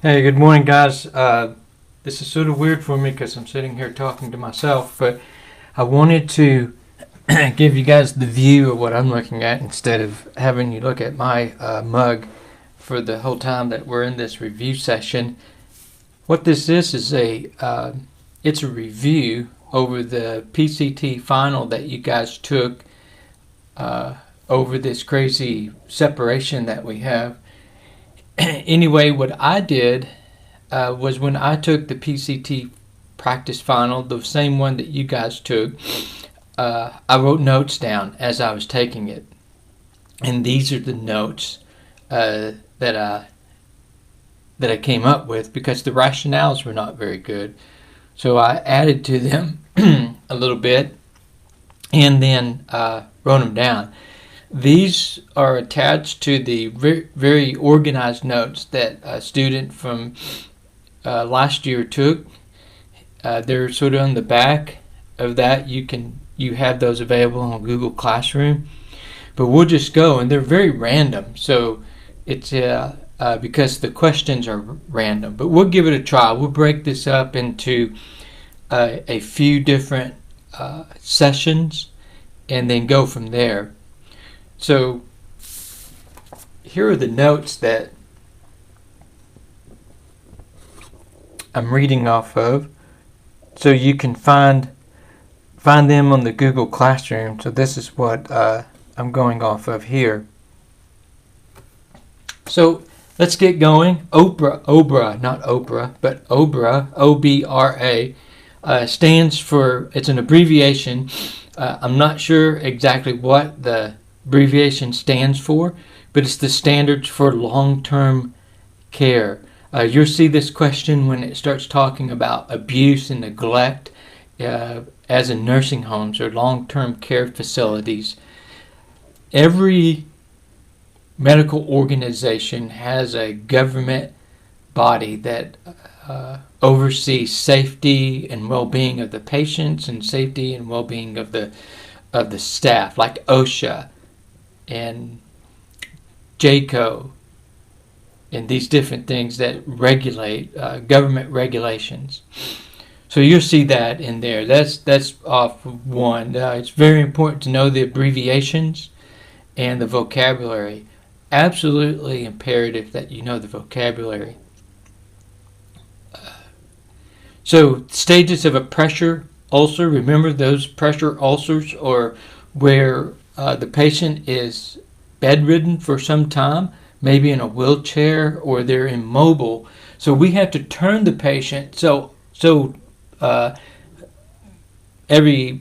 Hey, good morning, guys. This is sort of weird for me because I'm sitting here talking to myself, but I wanted to give you guys the view of what I'm looking at instead of having you look at my mug for the whole time that we're in this review session. What this is it's a review over the PCT final that you guys took over this crazy separation that we have. Anyway, what I did was when I took the PCT practice final, the same one that you guys took, I wrote notes down as I was taking it. And these are the notes that I came up with because the rationales were not very good. So I added to them a little bit and then wrote them down. These are attached to the very organized notes that a student from last year took. They're sort of on the back of that. You have those available on Google Classroom. But we'll just go, and they're very random. So it's because the questions are random. But we'll give it a try. We'll break this up into a few different sessions and then go from there. So here are the notes that I'm reading off of. So you can find them on the Google Classroom. So this is what I'm going off of here. So let's get going. OBRA, not Oprah, but OBRA, O-B-R-A, stands for, it's an abbreviation. I'm not sure exactly what the abbreviation stands for, but it's the standards for long-term care. You'll see this question when it starts talking about abuse and neglect as in nursing homes or long-term care facilities. Every medical organization has a government body that oversees safety and well-being of the patients and safety and well-being of the staff, like OSHA and JCO and these different things that regulate government regulations. So you'll see that in there. That's off one. It's very important to know the abbreviations and the vocabulary. Absolutely imperative that you know the vocabulary. So stages of a pressure ulcer. Remember, those pressure ulcers are where the patient is bedridden for some time, maybe in a wheelchair, or they're immobile. So we have to turn the patient every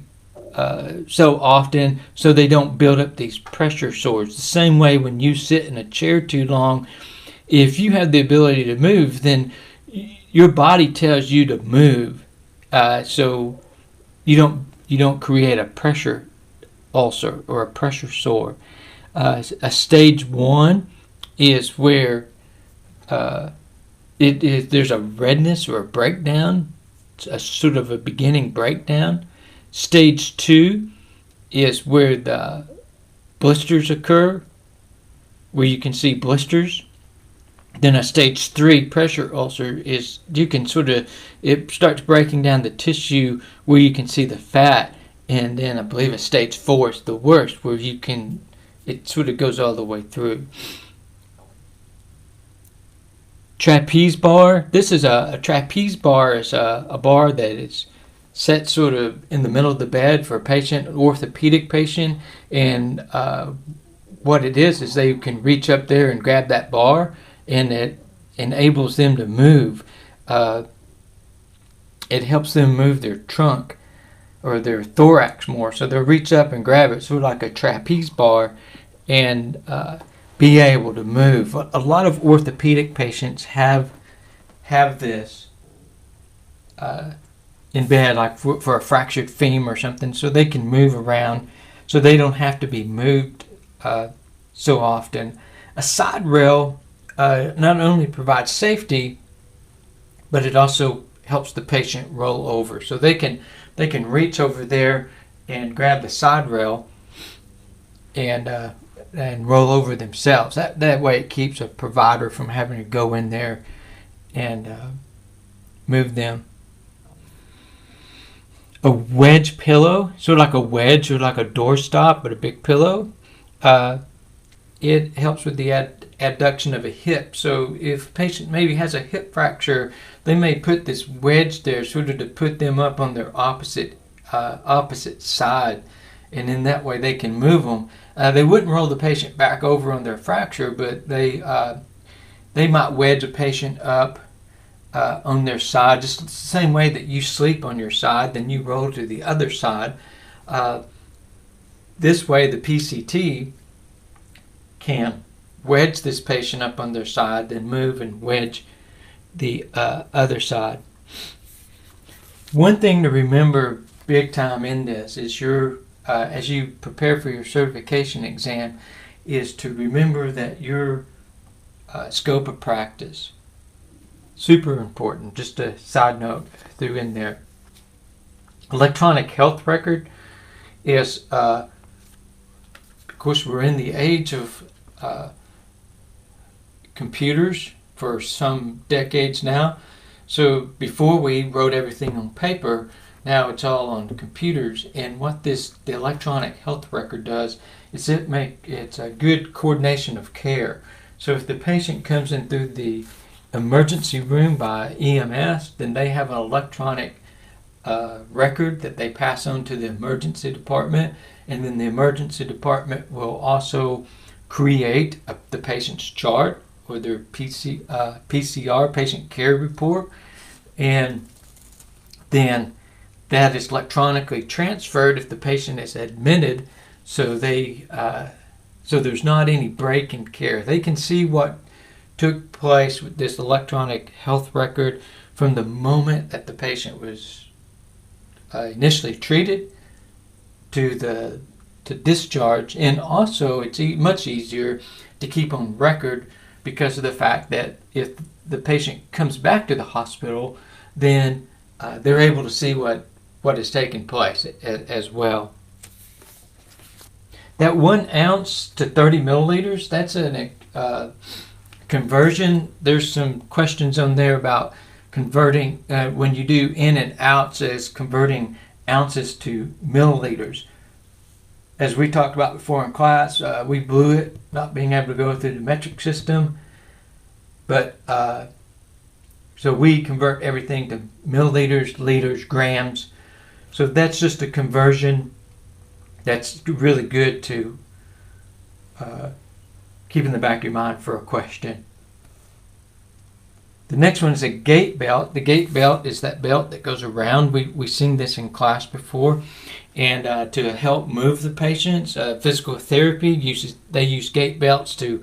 so often so they don't build up these pressure sores. The same way when you sit in a chair too long, if you have the ability to move, then your body tells you to move. So you don't create a pressure ulcer or a pressure sore. A stage 1 is where there's a redness or a breakdown, a sort of a beginning breakdown. Stage 2 is where the blisters occur, where you can see blisters. Then a stage 3 pressure ulcer is it starts breaking down the tissue where you can see the fat. And then I believe a stage 4 is the worst, where it sort of goes all the way through. Trapeze bar. This is a trapeze bar is a bar that is set sort of in the middle of the bed for a patient, an orthopedic patient. And what it is they can reach up there and grab that bar, and it enables them to move. It helps them move their trunk or their thorax more. So they'll reach up and grab it, sort of like a trapeze bar, and be able to move. A lot of orthopedic patients have this in bed, like for a fractured femur or something, so they can move around, so they don't have to be moved so often. A side rail not only provides safety, but it also helps the patient roll over. So they can reach over there and grab the side rail and roll over themselves. That way it keeps a provider from having to go in there and move them. A wedge pillow, sort of like a wedge or like a doorstop, but a big pillow. It helps with the adduction of a hip. So if a patient maybe has a hip fracture, they may put this wedge there sort of to put them up on their opposite side, and in that way they can move them. They wouldn't roll the patient back over on their fracture, but they might wedge a patient up on their side, just the same way that you sleep on your side, then you roll to the other side. This way the PCT can wedge this patient up on their side, then move and wedge the other side. One thing to remember big time in this is as you prepare for your certification exam, is to remember that your scope of practice, super important. Just a side note threw in there. Electronic health record is, of course, we're in the age of computers for some decades now. So before we wrote everything on paper, now it's all on computers. And what the electronic health record does is it's a good coordination of care. So if the patient comes in through the emergency room by EMS, then they have an electronic record that they pass on to the emergency department, and then the emergency department will also create the patient's chart or their PCR, patient care report, and then that is electronically transferred if the patient is admitted, so there's not any break in care. They can see what took place with this electronic health record from the moment that the patient was initially treated to discharge. And also it's much easier to keep on record because of the fact that if the patient comes back to the hospital, then they're able to see what has taken place as well. That 1 ounce to 30 milliliters, that's a conversion. There's some questions on there about converting when you do in and outs, as converting ounces to milliliters. As we talked about before in class, we blew it not being able to go through the metric system, but so we convert everything to milliliters, liters, grams. So that's just a conversion that's really good to keep in the back of your mind for a question. The next one is a gait belt. The gait belt is that belt that goes around. We've seen this in class before. And to help move the patients, physical therapy they use gait belts to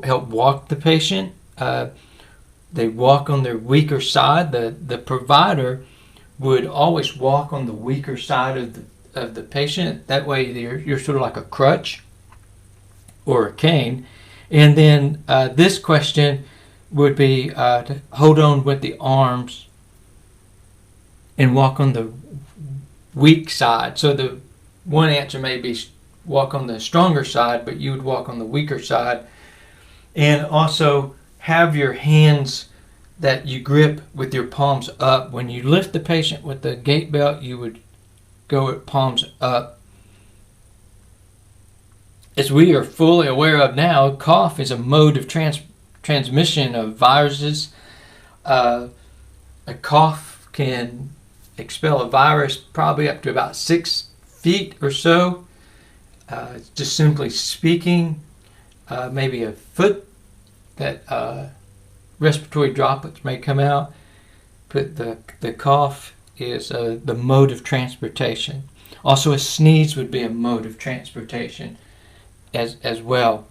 help walk the patient. They walk on their weaker side. The provider would always walk on the weaker side of the patient. That way you're sort of like a crutch or a cane. And then this question would be to hold on with the arms and walk on the weak side. So the one answer may be walk on the stronger side, but you would walk on the weaker side. And also have your hands that you grip with your palms up. When you lift the patient with the gait belt, you would go with palms up. As we are fully aware of now, cough is a mode of transmission of viruses. A cough can expel a virus probably up to about 6 feet or so. Just simply speaking, maybe a foot that respiratory droplets may come out, but the cough is the mode of transportation. Also, a sneeze would be a mode of transportation as well.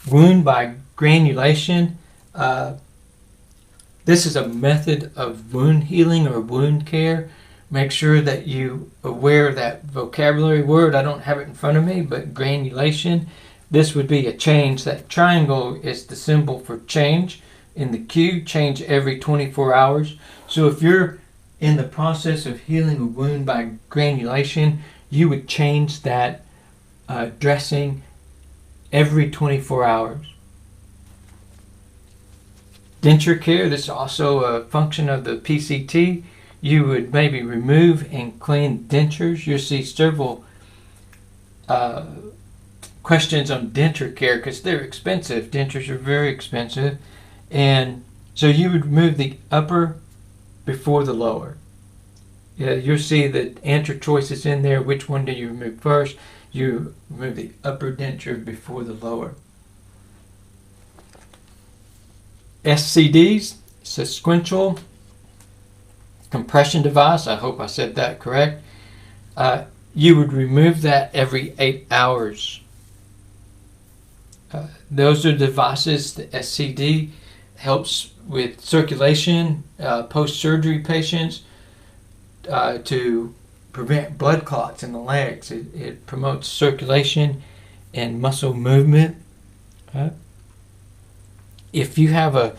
Wound by granulation. This is a method of wound healing or wound care. Make sure that you are aware of that vocabulary word. I don't have it in front of me, but granulation. This would be a change. That triangle is the symbol for change. In the Q, change every 24 hours. So if you're in the process of healing a wound by granulation, you would change that dressing every 24 hours. Denture care, this is also a function of the PCT. You would maybe remove and clean dentures. You'll see several questions on denture care because they're expensive. Dentures are very expensive. And so you would remove the upper before the lower. You'll see the answer choices in there. Which one do you remove first? You remove the upper denture before the lower. SCDs, sequential compression device. I hope I said that correct. You would remove that every 8 hours. Those are devices. The SCD helps with circulation, post-surgery patients, to prevent blood clots in the legs. It promotes circulation and muscle movement. If you have a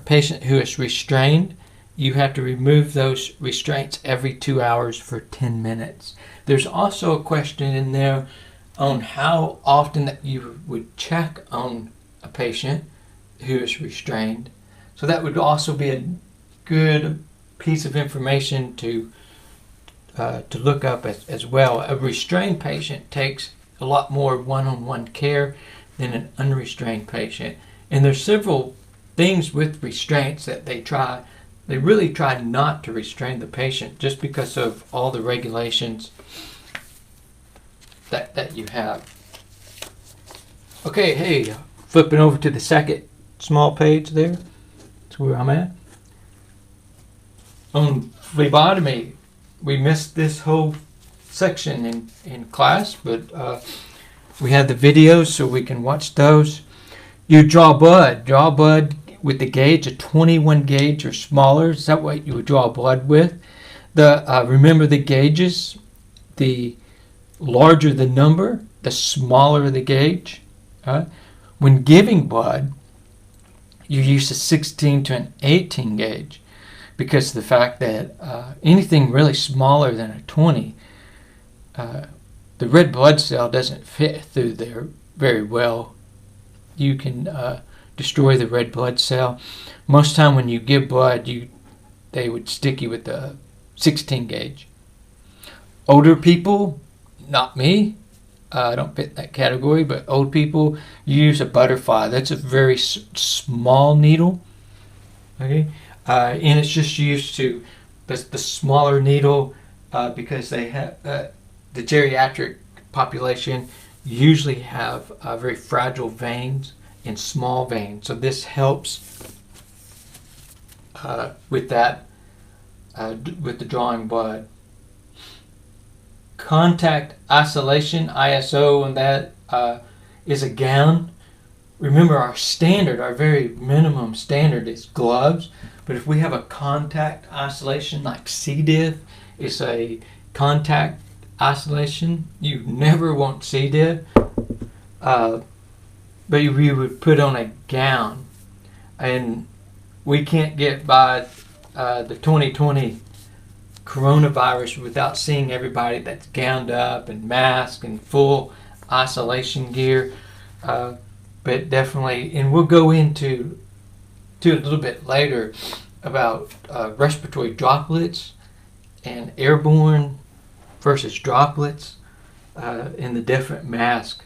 patient who is restrained, you have to remove those restraints every 2 hours for 10 minutes. There's also a question in there on how often that you would check on a patient who is restrained. So that would also be a good piece of information to look up as well. A restrained patient takes a lot more one-on-one care than an unrestrained patient. And there's several things with restraints that they really try not to restrain the patient just because of all the regulations that you have. Okay, hey, flipping over to the second small page there. That's where I'm at. On phlebotomy, we missed this whole section in class, but we have the videos so we can watch those. You draw blood with the gauge, a 21 gauge or smaller. Is that what you would draw blood with? Remember the gauges, the larger the number, the smaller the gauge. When giving blood, you use a 16 to an 18 gauge because of the fact that anything really smaller than a 20, the red blood cell doesn't fit through there very well. You can destroy the red blood cell. Most time when you give blood, they would stick you with the 16 gauge. Older people, not me, I don't fit that category, but old people use a butterfly. That's a very small needle, okay, and it's just used to the smaller needle because they have the geriatric population usually have very fragile veins and small veins, so this helps with that, with the drawing blood. Contact isolation, ISO, and that is a gown. Remember, our very minimum standard is gloves, but if we have a contact isolation like C. diff, it's a contact isolation. You never want C. diff, but we would put on a gown, and we can't get by the 2020 coronavirus without seeing everybody that's gowned up and masked and full isolation gear. But definitely, and we'll go into a little bit later about respiratory droplets and airborne versus droplets in the different masks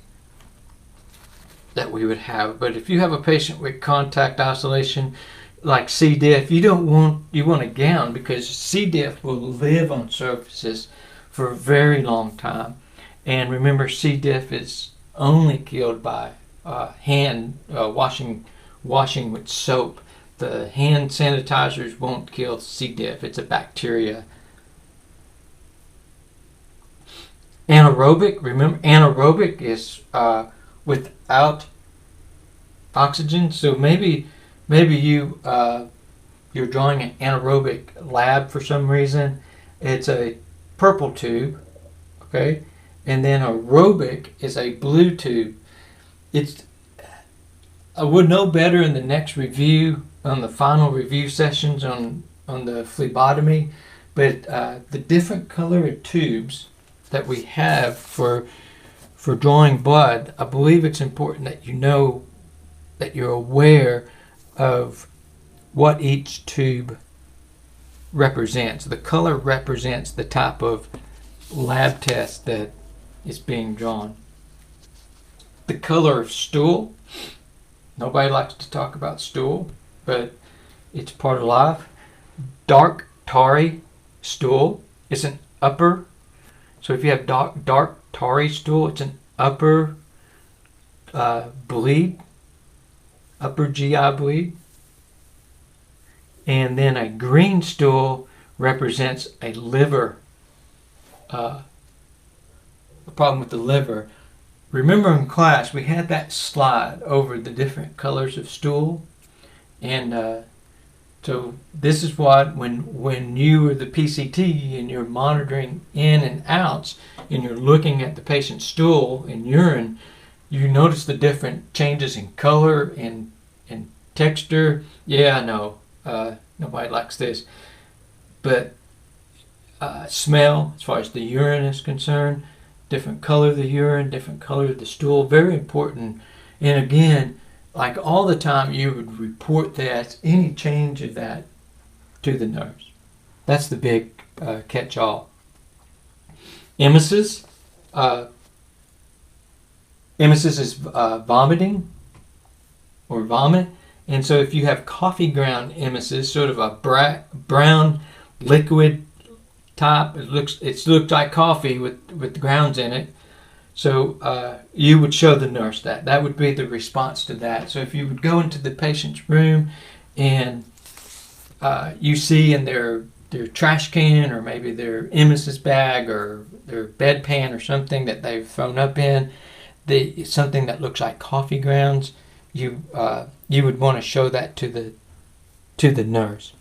that we would have. But if you have a patient with contact isolation like C. diff, you want a gown because C. diff will live on surfaces for a very long time. And remember, C. diff is only killed by hand washing with soap. The hand sanitizers won't kill C. diff. It's a bacteria. Anaerobic, remember, anaerobic is without oxygen. So maybe you're drawing an anaerobic lab for some reason. It's a purple tube, okay, and then aerobic is a blue tube. I would know better in the next review, on the final review sessions on the phlebotomy, but the different colored tubes that we have for drawing blood, I believe it's important that you know, that you're aware of what each tube represents. The color represents the type of lab test that is being drawn. The color of stool. Nobody likes to talk about stool, but it's part of life. Dark tarry stool is an upper. So if you have dark tarry stool, it's an upper bleed, upper GI bleed. And then a green stool represents a liver, a problem with the liver. Remember in class we had that slide over the different colors of stool, and so this is what when you are the PCT and you're monitoring in and outs and you're looking at the patient's stool and urine, you notice the different changes in color and texture. Yeah, I know. Nobody likes this, but smell, as far as the urine is concerned, different color of the urine, different color of the stool, very important. And again, like all the time, you would report that, any change of that, to the nurse. That's the big catch-all. Emesis. Emesis is vomiting or vomit. And so if you have coffee ground emesis, sort of a brown liquid type, it looks like coffee with grounds in it. So you would show the nurse that. That would be the response to that. So if you would go into the patient's room and you see in their trash can or maybe their emesis bag or their bedpan or something that they've thrown up in, something that looks like coffee grounds, you would want to show that to the nurse.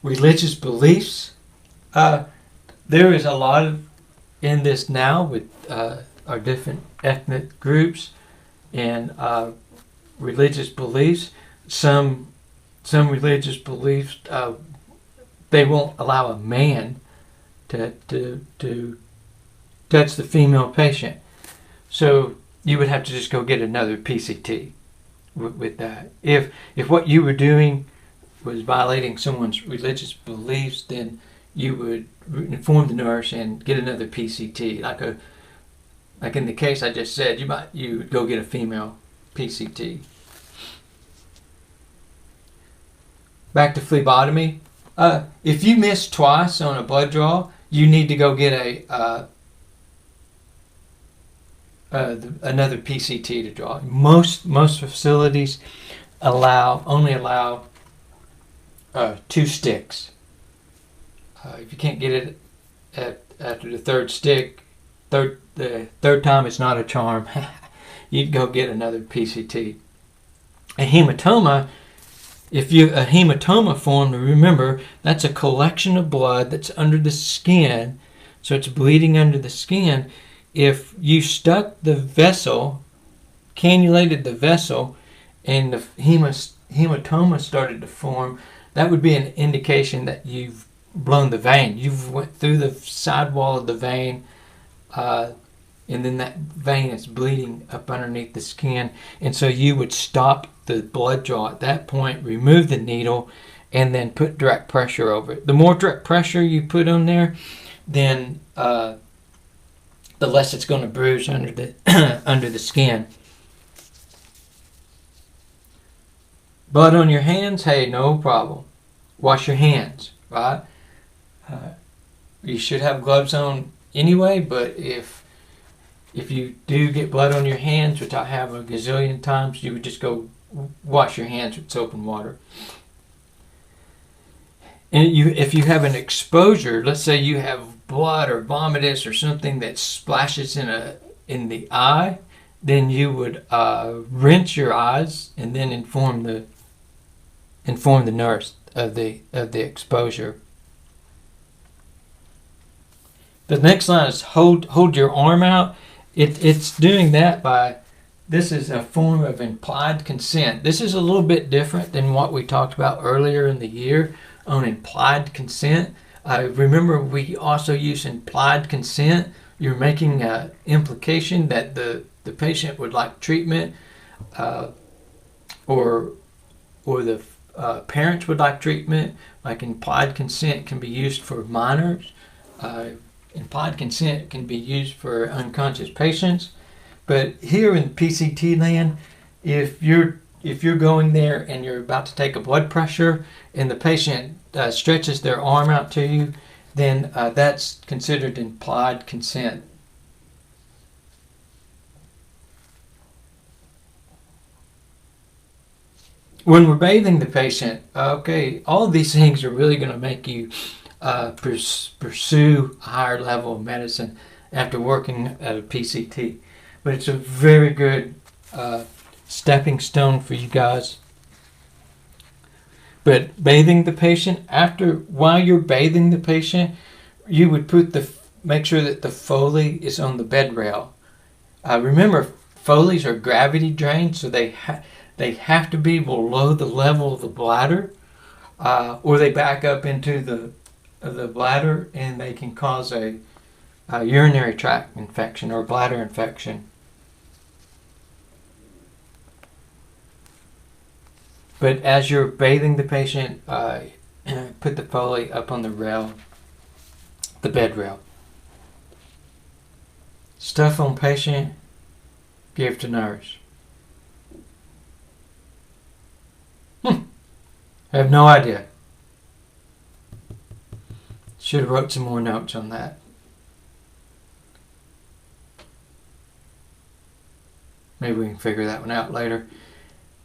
Religious beliefs. There is a lot in this now with our different ethnic groups and religious beliefs. Some religious beliefs they won't allow a man to touch the female patient. So you would have to just go get another PCT with that. If what you were doing was violating someone's religious beliefs, then you would inform the nurse and get another PCT. Like in the case I just said, you would go get a female PCT. Back to phlebotomy. If you miss twice on a blood draw, you need to go get another PCT to draw. Most facilities only allow 2 sticks. If you can't get it after the third stick, the third time it's not a charm. You'd go get another PCT. A hematoma. If a hematoma formed, remember that's a collection of blood that's under the skin, so it's bleeding under the skin. If you stuck the vessel, cannulated the vessel, and the hematoma started to form, that would be an indication that you've blown the vein. You've went through the side wall of the vein, and then that vein is bleeding up underneath the skin. And so you would stop the blood draw at that point, remove the needle, and then put direct pressure over it. The more direct pressure you put on there, then the less it's going to bruise under the under the skin. Blood on your hands, hey, no problem. Wash your hands, right? You should have gloves on anyway, but if you do get blood on your hands, which I have a gazillion times, you would just go wash your hands with soap and water. And if you have an exposure, let's say you have blood or vomitus or something that splashes in the eye, then you would rinse your eyes and then inform the nurse of the exposure. The next line is hold your arm out. It's doing that by, this is a form of implied consent. This is a little bit different than what we talked about earlier in the year on implied consent. Remember, we also use implied consent. You're making an implication that the patient would like treatment. or the parents would like treatment, like implied consent can be used for minors. Implied consent can be used for unconscious patients. But here in PCT land, if you're going there and you're about to take a blood pressure and the patient stretches their arm out to you, then that's considered implied consent. When we're bathing the patient, okay, all of these things are really going to make you pursue a higher level of medicine after working at a PCT. But it's a very good stepping stone for you guys. But bathing the patient, while you're bathing the patient, you would make sure that the Foley is on the bed rail. Remember, Foleys are gravity drains, so they have to be below the level of the bladder, or they back up into the bladder and they can cause a urinary tract infection or bladder infection. But as you're bathing the patient, put the Foley up on the rail, the bed rail. Stuff on patient, give to nurse. I have no idea. Should have wrote some more notes on that. Maybe we can figure that one out later.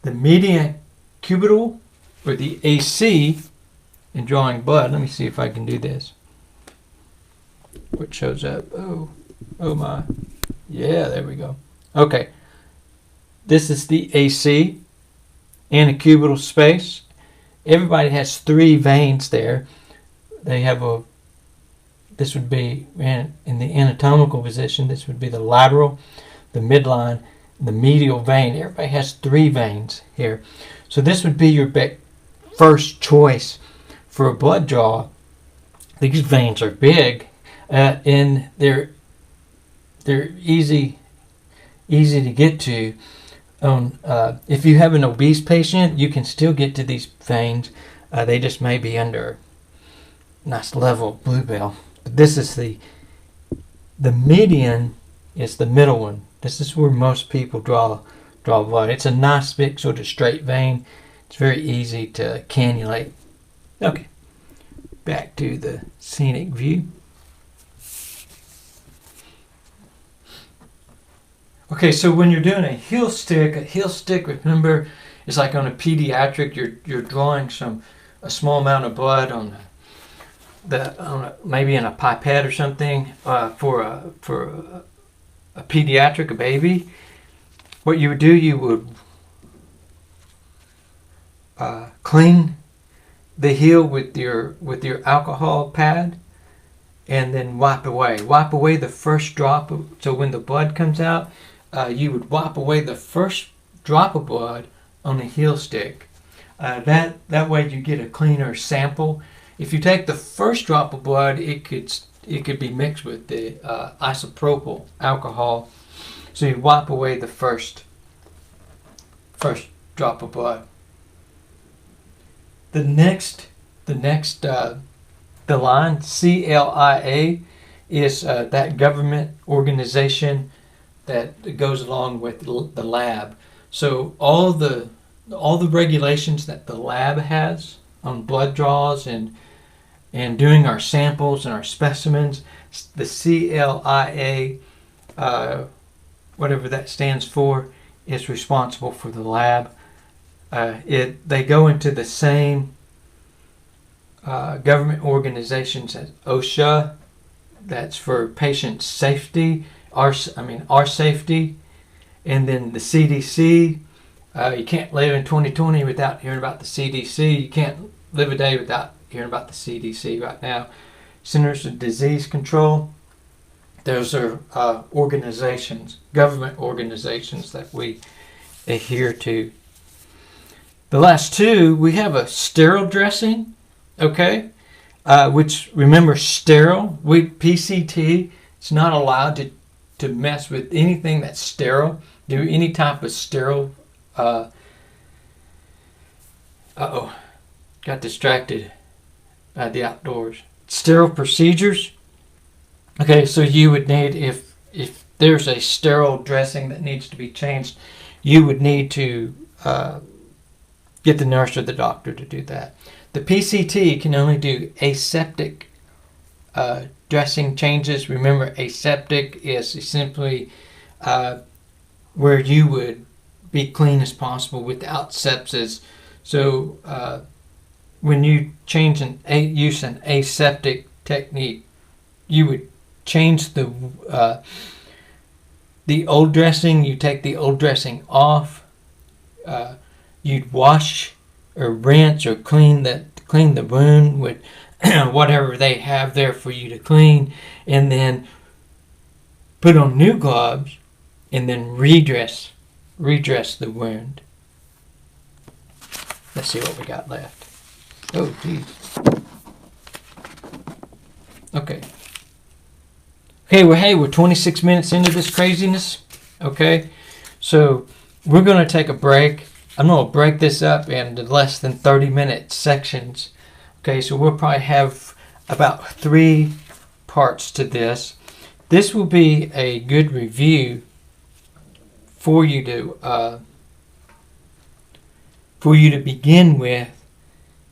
The median cubital, or the AC, in drawing blood. Let me see if I can do this. What shows up? Oh my. Yeah, there we go. Okay. This is the AC and a cubital space. Everybody has 3 veins there. They have this would be, in the anatomical position, this would be the lateral, the midline, the medial vein. Everybody has 3 veins here. So this would be your first choice for a blood draw. These veins are big, and they're easy to get to. If you have an obese patient, you can still get to these veins. They just may be under a nice level of bluebell. But this is the median is the middle one. This is where most people draw blood. It's a nice big sort of straight vein. It's very easy to cannulate. Okay, back to the scenic view. Okay, so when you're doing a heel stick, remember, it's like on a pediatric. You're drawing a small amount of blood on maybe in a pipette or something for a pediatric, a baby. What you would do, you would clean the heel with your alcohol pad, and then wipe away the first drop. So when the blood comes out, you would wipe away the first drop of blood on the heel stick. That way you get a cleaner sample. If you take the first drop of blood, it could be mixed with the isopropyl alcohol. So you wipe away the first drop of blood. The line CLIA is that government organization that goes along with the lab. So all the regulations that the lab has on blood draws and doing our samples and our specimens, the CLIA, whatever that stands for, is responsible for the lab. They go into the same government organizations as OSHA, that's for patient safety, our safety, and then the CDC. You can't live in 2020 without hearing about the CDC. You can't live a day without hearing about the CDC right now. Centers of Disease Control. Those are organizations, government organizations that we adhere to. The last two, we have a sterile dressing, okay? Which, remember, sterile. PCT, it's not allowed to mess with anything that's sterile, do any type of sterile Uh-oh. Got distracted by the outdoors. Sterile procedures. Okay, so you would need, if there's a sterile dressing that needs to be changed, you would need to get the nurse or the doctor to do that. The PCT can only do aseptic dressing changes. Remember, aseptic is simply where you would be clean as possible without sepsis. So when you use an aseptic technique, you would change the old dressing. You take the old dressing off. You'd wash or rinse or clean the wound with whatever they have there for you to clean, and then put on new gloves, and then redress the wound. Let's see what we got left. Oh, geez. Okay. Okay, we're 26 minutes into this craziness. Okay, so we're going to take a break. I'm going to break this up into less than 30-minute sections. Okay, so we'll probably have about 3 parts to this. This will be a good review for you to begin with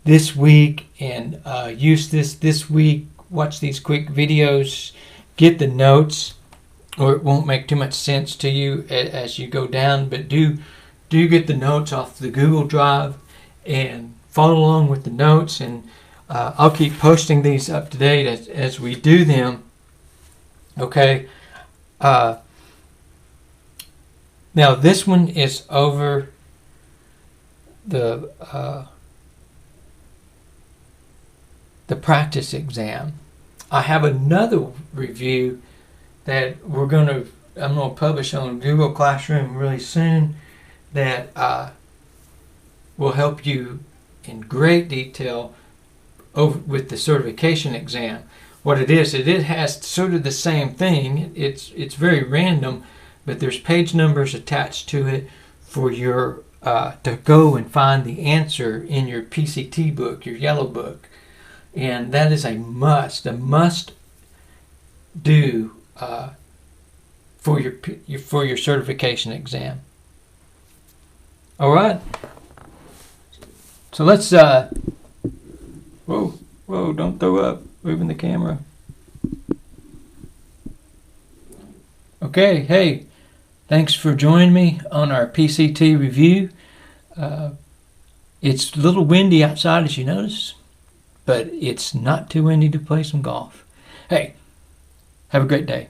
this week, and use this week. Watch these quick videos, get the notes, or it won't make too much sense to you as you go down. But do get the notes off the Google Drive and follow along with the notes, and I'll keep posting these up to date as we do them. Okay. Now this one is over the practice exam. I have another review that I'm going to publish on Google Classroom really soon that will help you in great detail with the certification exam. What it has sort of the same thing. It's very random, but there's page numbers attached to it for your to go and find the answer in your PCT book, your yellow book, and that is a must do for your certification exam. All right. So let's whoa, don't throw up. Moving the camera. Okay, hey, thanks for joining me on our PCT review. It's a little windy outside, as you notice, but it's not too windy to play some golf. Hey, have a great day.